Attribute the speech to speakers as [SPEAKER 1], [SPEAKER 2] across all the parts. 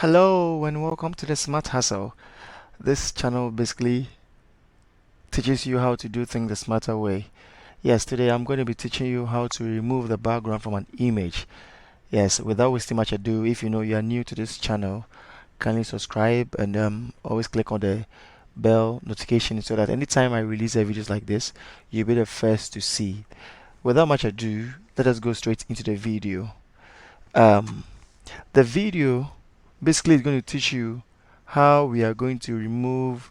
[SPEAKER 1] Hello and welcome to the Smart Hustle. This channel basically teaches you how to do things the smarter way. Yes, today I'm going to be teaching you how to remove the background from an image. Yes, without wasting much ado, if you know you are new to this channel, kindly subscribe and always click on the bell notification so that anytime I release a videos like this, you'll be the first to see. Without much ado, let us go straight into the video. Um, the video basically is going to teach you how we are going to remove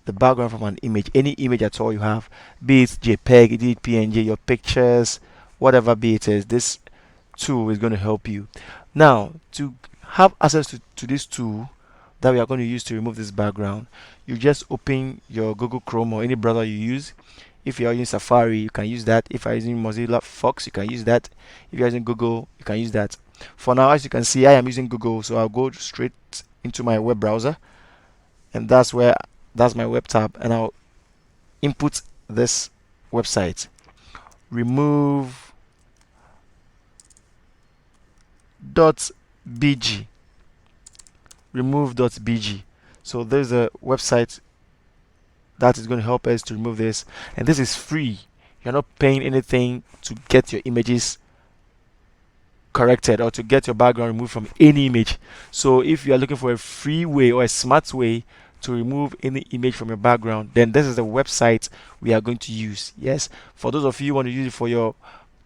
[SPEAKER 1] the background from an image, any image at all you have, be it JPEG, be it PNG, your pictures, whatever be it is. This tool is going to help you. Now, to have access to this tool that we are going to use to remove this background, you just open your Google Chrome or any browser you use. If you are using Safari, you can use that. If you are using Mozilla Fox, you can use that. If you are using Google, you can use that. For now, as you can see, I am using Google, so I'll go straight into my web browser, and that's my web tab, and I'll input this website, remove.bg. remove.bg. So there's a website that is going to help us to remove this, and this is free. You're not paying anything to get your images corrected or to get your background removed from any image. So if you are looking for a free way or a smart way to remove any image from your background, then this is the website we are going to use. Yes, for those of you who want to use it for your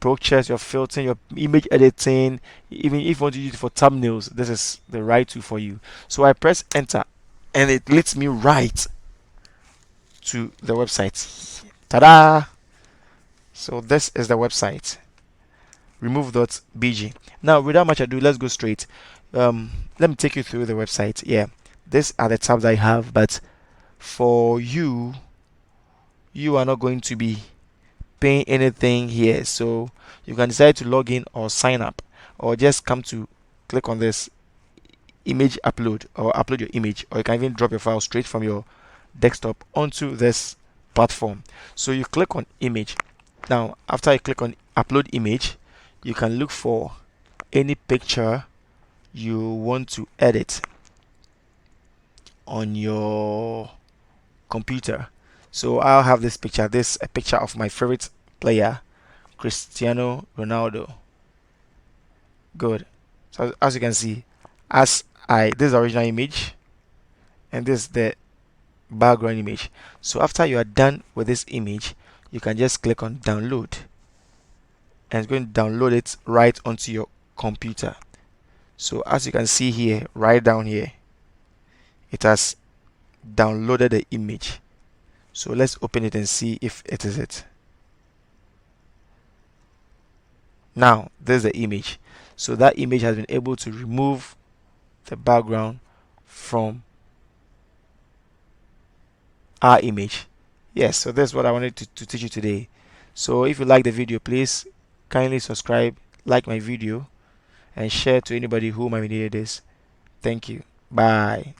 [SPEAKER 1] procreate, your filtering, your image editing, even if you want to use it for thumbnails, this is the right tool for you. So I press enter and it leads me right to the website. Ta-da! So this is the website, remove.bg. Now, without much ado, let's go straight. Let me take you through the website. Yeah, these are the tabs I have, but for you, you are not going to be paying anything here, so you can decide to log in or sign up, or just come to click on this image upload or upload your image, or you can even drop your file straight from your desktop onto this platform. So you click on image. Now, after you click on upload image, you can look for any picture you want to edit on your computer. So I'll have this picture. This a picture of my favorite player, Cristiano Ronaldo. Good. So as you can see, this is the original image, and this is the background image. So after you are done with this image, you can just click on download, and it's going to download it right onto your computer. So as you can see here, right down here, it has downloaded the image. So let's open it and see if it is it. Now there's the image. So that image has been able to remove the background from our image. Yes, so that's what I wanted to teach you today. So if you like the video, please kindly subscribe, like my video, and share to anybody who might be needed this. Thank you. Bye.